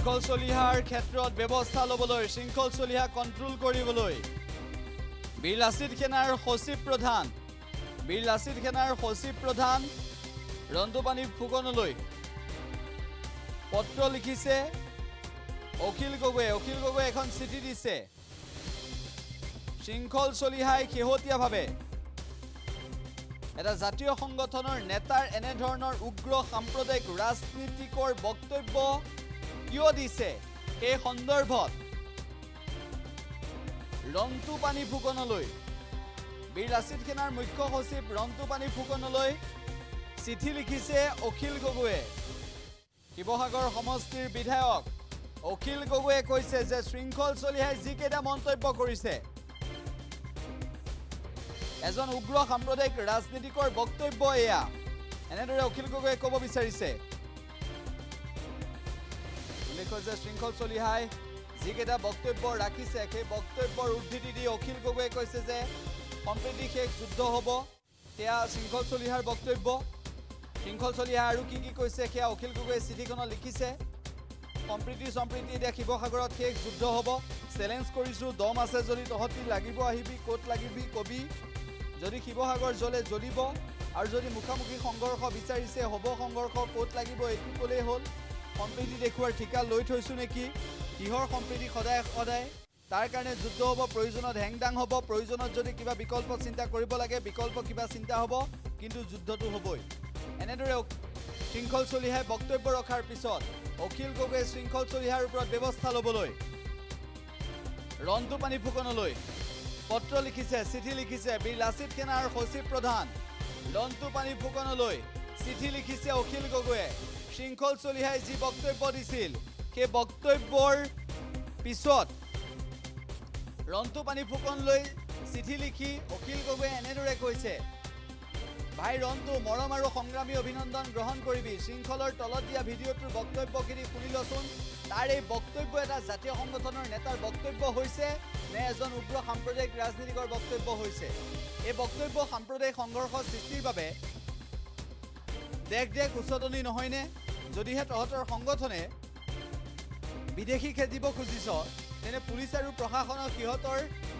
শৃংখল চলিহাৰ ক্ষেত্ৰত ব্যৱস্থা ল'বলৈ শৃংখল চলিহা কণ্ট্ৰোল কৰিবলৈ বীৰ লাচিত সেনাৰ সচিব প্ৰধান ৰন্তুপানী ফুকনলৈ পত্ৰ লিখিছে অখিল গগৈয়ে এখন চিঠি দিছে শৃংখল চলিহাই শেহতীয়াভাৱে এটা জাতীয় সংগঠনৰ নেতাৰ এনে ধৰণৰ উগ্ৰ সাম্প্ৰদায়িক ৰাজনীতিকৰ বক্তব্য কিয় দিছে এই সন্দৰ্ভত ৰন্তুপানী ফুকনলৈ বীৰ লাচিত সেনাৰ মুখ্য সচিব ৰন্তুপানী ফুকনলৈ চিঠি লিখিছে অখিল গগৈয়ে শিৱসাগৰ সমষ্টিৰ বিধায়ক অখিল গগৈয়ে কৈছে যে শৃংখল চলিহাই যিকেইটা মন্তব্য কৰিছে এজন উগ্ৰ সাম্প্ৰদায়িক ৰাজনীতিকৰ বক্তব্য এয়া এনেদৰে অখিল গগৈয়ে ক'ব বিচাৰিছে উল্লেখ্য যে শৃংখল চলিহাই যিকেইটা বক্তব্য ৰাখিছে সেই বক্তব্যৰ উদ্ধৃতি দি অখিল গগৈয়ে কৈছে যে সম্প্ৰীতি শেষ যুদ্ধ হ'ব সেয়া শৃংখল চলিহাৰ বক্তব্য শৃংখল চলিহা আৰু কি কৈছে সেয়া অখিল গগৈয়ে চিঠিখনত লিখিছে সম্প্ৰীতি এতিয়া শিৱসাগৰত শেষ যুদ্ধ হ'ব চেলেঞ্জ কৰিছোঁ দম আছে যদি তহঁতি লাগিব আহিবি ক'ত লাগিবি কবি যদি শিৱসাগৰ জ্বলে জ্বলিব আৰু যদি মুখামুখি সংঘৰ্ষ বিচাৰিছে হ'ব সংঘৰ্ষ ক'ত লাগিব এইটো ক'লেই হ'ল সম্প্ৰীতি দেখুৱাৰ ঠিকা লৈ থৈছোঁ নেকি কিহৰ সম্প্ৰীতি সদায় তাৰ কাৰণে যুদ্ধ হ'ব প্ৰয়োজনত হেংদাং হ'ব প্ৰয়োজনত যদি কিবা বিকল্প চিন্তা কৰিব লাগে বিকল্প কিবা চিন্তা হ'ব কিন্তু যুদ্ধটো হ'বই এনেদৰে শৃংখল চলিহাই বক্তব্য ৰখাৰ পিছত অখিল গগৈয়ে শৃংখল চলিহাৰ ওপৰত ব্যৱস্থা ল'বলৈ ৰন্তুপানী ফুকনলৈ পত্ৰ লিখিছে চিঠি লিখিছে বীৰ লাচিত সেনাৰ সচিব প্ৰধান ৰন্তুপানী ফুকনলৈ চিঠি লিখিছে অখিল গগৈয়ে শৃংখল চলিহাই যি বক্তব্য দিছিল সেই বক্তব্যৰ পিছত ৰন্তুপানী ফুকনলৈ চিঠি লিখি অখিল গগৈয়ে এনেদৰে কৈছে ভাই ৰন্তু মৰম আৰু সংগ্ৰামী অভিনন্দন গ্ৰহণ কৰিবি শৃংখলৰ তলত দিয়া ভিডিঅ'টোৰ বক্তব্যখিনি শুনি লচোন তাৰ এই বক্তব্য এটা জাতীয় সংগঠনৰ নেতাৰ বক্তব্য হৈছে নে এজন উগ্ৰ সাম্প্ৰদায়িক ৰাজনীতিকৰ বক্তব্য হৈছে এই বক্তব্য সাম্প্ৰদায়িক সংঘৰ্ষ সৃষ্টিৰ বাবে দেশ উচতনি নহয়নে যদিহে তহঁতৰ সংগঠনে বিদেশী খেদিব খুজিছ তেনে পুলিচ আৰু প্ৰশাসনক সিহঁতৰ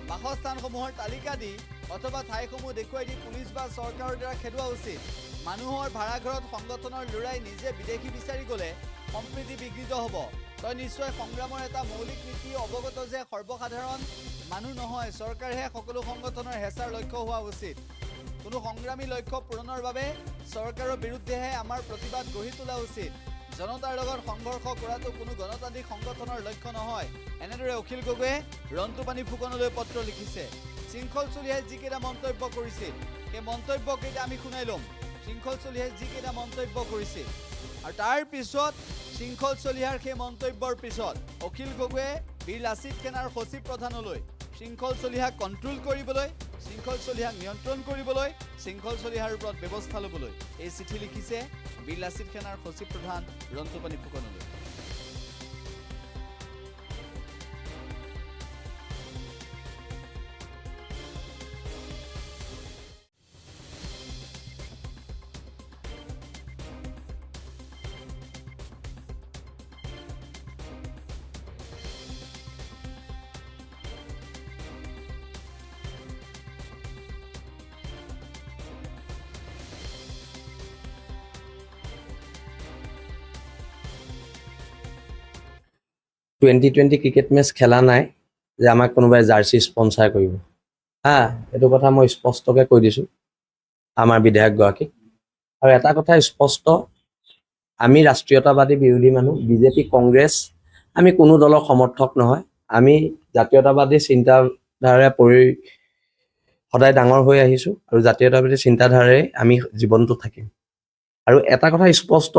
বাসস্থানসমূহৰ তালিকা দি অথবা ঠাইসমূহ দেখুৱাই দি পুলিচ বা চৰকাৰৰ দ্বাৰা খেদোৱা উচিত মানুহৰ ভাড়াঘৰত সংগঠনৰ ল'ৰাই নিজে বিদেশী বিচাৰি গ'লে সম্প্ৰীতি বিঘ্নিত হ'ব তই নিশ্চয় সংগ্ৰামৰ এটা মৌলিক নীতি অৱগত যে সৰ্বসাধাৰণ মানুহ নহয় চৰকাৰেহে সকলো সংগঠনৰ হেঁচাৰ লক্ষ্য হোৱা উচিত কোনো সংগ্ৰামী লক্ষ্য পূৰণৰ বাবে চৰকাৰৰ বিৰুদ্ধেহে আমাৰ প্ৰতিবাদ গঢ়ি তোলা উচিত জনতাৰ লগত সংঘৰ্ষ কৰাটো কোনো গণতান্ত্ৰিক সংগঠনৰ লক্ষ্য নহয় এনেদৰে অখিল গগৈয়ে ৰন্তুপানী ফুকনলৈ পত্ৰ লিখিছে শৃংখল চলিহাই যিকেইটা মন্তব্য কৰিছিল সেই মন্তব্যকেইটা আমি শুনাই ল'ম শৃংখল চলিহাই যিকেইটা মন্তব্য কৰিছিল আৰু তাৰ পিছত শৃংখল চলিহাৰ সেই মন্তব্যৰ পিছত অখিল গগৈয়ে বীৰ লাচিত সেনাৰ সচিব প্ৰধানলৈ শৃংখল চলিহাক কণ্ট্ৰোল কৰিবলৈ শৃংখল চলিহাক নিয়ন্ত্ৰণ কৰিবলৈ শৃংখল চলিহাৰ ওপৰত ব্যৱস্থা ল'বলৈ এই চিঠি লিখিছে বীৰ লাচিত সেনাৰ সচিব প্ৰধান ৰন্তুপানী ফুকনলৈ টি20 ক্ৰিকেট মেচ খেলা নাই যে আমাক কোনোবাই জাৰ্চি স্পন্সাৰ কৰিব এইটো কথা মই স্পষ্টকৈ কৈ দিছোঁ আমাৰ বিধায়কগৰাকীক আৰু এটা কথা স্পষ্ট আমি ৰাষ্ট্ৰীয়তাবাদী বিৰোধী মানুহ বিজেপি কংগ্ৰেছ আমি কোনো দলৰ সমৰ্থক নহয় আমি জাতীয়তাবাদী চিন্তাধাৰাৰে সদায় ডাঙৰ হৈ আহিছোঁ আৰু জাতীয়তাবাদী চিন্তাধাৰাৰে আমি জীৱনটো থাকিম আৰু এটা কথা স্পষ্ট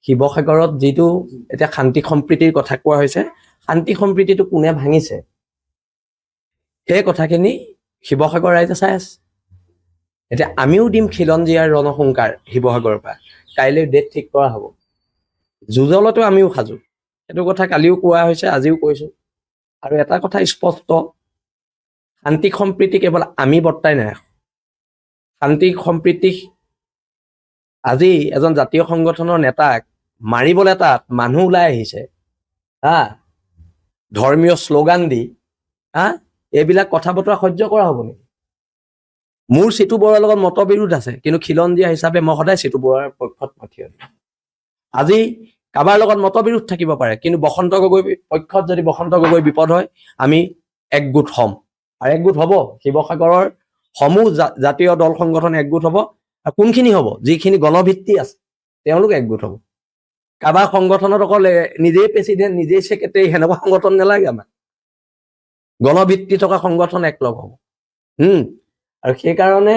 শিৱসাগৰত যিটো এতিয়া শান্তি সম্প্ৰীতিৰ কথা কোৱা হৈছে শান্তি সম্প্ৰীতিটো কোনে ভাঙিছে সেই কথাখিনি শিৱসাগৰ ৰাইজে চাই আছে এতিয়া আমিও দিম খিলঞ্জীয়াৰ ৰণসংকাৰ শিৱসাগৰৰ পৰা কাইলৈ ডেট ঠিক কৰা হ'ব যুঁজলতো আমিও সাজু সেইটো কথা কালিও কোৱা হৈছে আজিও কৈছোঁ আৰু এটা কথা স্পষ্ট শান্তি সম্প্ৰীতি কেৱল আমি বৰ্তাই নাই শান্তি সম্প্ৰীতি আজি এজন জাতীয় সংগঠনৰ নেতাক মাৰিবলৈ তাত মানুহ ওলাই আহিছে হা ধৰ্মীয় শ্লোগান দি হা এইবিলাক কথা বতৰা সহ্য কৰা হ'ব নেকি? মোৰ চিটু বৰুৱাৰ লগত মতবিৰোধ আছে, কিন্তু খিলঞ্জীয়া হিচাপে মই সদায় চিটু বৰুৱাৰ পক্ষত মই থিয় দিম। আজি কাৰোবাৰ লগত মতবিৰোধ থাকিব পাৰে, কিন্তু বসন্ত গগৈ পক্ষত যদি বসন্ত গগৈ বিপদ হয়, আমি একগোট হ'ম আৰু একগোট হ'ব। শিৱসাগৰৰ সমূহ জাতীয় দল সংগঠন একগোট হ'ব। আৰু কোনখিনি হ'ব? যিখিনি গণভিত্তি আছে তেওঁলোক একগোট হ'ব। কাৰোবাৰ সংগঠনত অকল নিজেই প্ৰেচিডেণ্ট, নিজেই ছেক্ৰেটাৰী সেনেকুৱা সংগঠন নালাগে আমাক। গণভিত্তি থকা সংগঠন একলগ হ'ব। আৰু সেইকাৰণে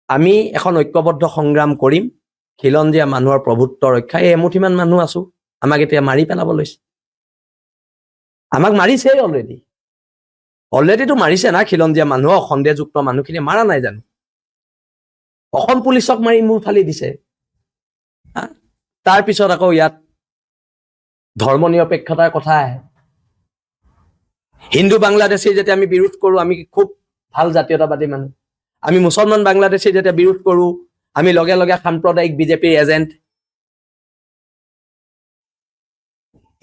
আমি এখন ঐক্যবদ্ধ সংগ্ৰাম কৰিম খিলঞ্জীয়া মানুহৰ প্ৰভুত্ব ৰক্ষা। এই এমুঠিমান মানুহ আছো, আমাক এতিয়া মাৰি পেলাব লৈছে। আমাক মাৰিছেই অলৰেডিতো মাৰিছে না। খিলঞ্জীয়া মানুহক সন্দেহযুক্ত মানুহখিনি মাৰা নাই জানো? অসম পুলিচক মাৰি মূৰ ফালি দিছে। তাৰপিছত আকৌ ইয়াত ধৰ্ম নিৰপেক্ষতাৰ কথা আহে। হিন্দু বাংলাদেশী যেতিয়া আমি বিৰোধ কৰো, আমি খুব ভাল জাতীয়তাবাদী মানুহ। আমি মুছলমান বাংলাদেশী যেতিয়া বিৰোধ কৰো, আমি লগে লগে সাম্প্ৰদায়িক বিজেপিৰ এজেণ্ট।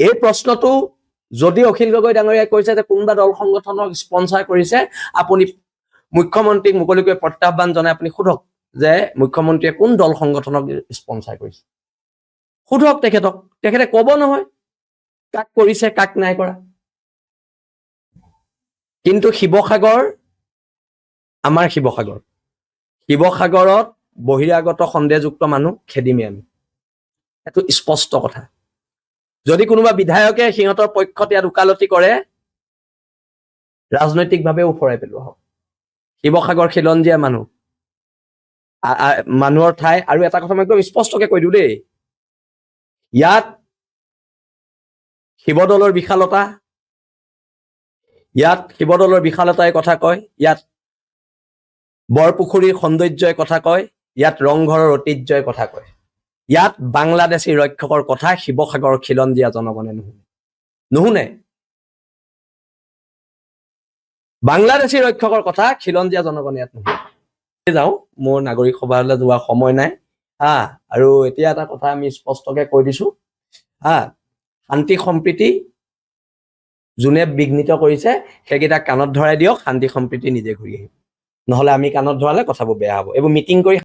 এই প্ৰশ্নটো যদি অখিল গগৈ ডাঙৰীয়াই কৈছে যে কোনোবা দল সংগঠনক স্পনচাৰ কৰিছে, আপুনি মুখ্যমন্ত্ৰীক মুকলিকৈ প্ৰত্যাহ্বান জনাই আপুনি সোধক যে মুখ্যমন্ত্ৰীয়ে কোন দল সংগঠনক স্পনচাৰ কৰিছে। সোধক তেখেতক, তেখেতে ক'ব নহয় কাক কৰিছে কাক নাই কৰা। কিন্তু শিৱসাগৰ আমাৰ শিৱসাগৰত বহিৰাগত সন্দেহযুক্ত মানুহ খেদিমেই আমি, এইটো স্পষ্ট কথা। যদি কোনোবা বিধায়কে সিহঁতৰ পক্ষত ইয়াত ওকালতি কৰে, ৰাজনৈতিকভাৱে উফৰাই পেলোৱা হ'ব। শিৱসাগৰ খিলঞ্জীয়া মানুহৰ ঠাই। আৰু এটা কথা মই একদম স্পষ্টকে কৈ দিওঁ দেই, ইয়াত শিৱদৌলৰ বিশালতাই কথা কয়, ইয়াত বৰপুখুৰীৰ সৌন্দৰ্যই কথা কয়, ইয়াত ৰংঘৰৰ ঐতিহ্যই কথা কয়। ইয়াত বাংলাদেশী ৰক্ষকৰ কথা শিৱসাগৰৰ খিলঞ্জীয়া জনগণে নুশুনে। বাংলাদেশী ৰক্ষকৰ কথা খিলঞ্জীয়া জনগণে ইয়াত নুশুনে। যাওঁ, মোৰ নাগৰিক সভালৈ যোৱাৰ সময় নাই। আৰু এতিয়া এটা কথা আমি স্পষ্টকে কৈ দিছো, শান্তি সম্প্ৰীতি যোনে বিঘ্নিত কৰিছে সেইকেইটাক কাণত ধৰাই দিয়ক, শান্তি সম্প্ৰীতি নিজে ঘূৰি আহিব। নহলে আমি কাণত ধৰালে কথাবোৰ বেয়া হ'ব। এইবোৰ মিটিং কৰি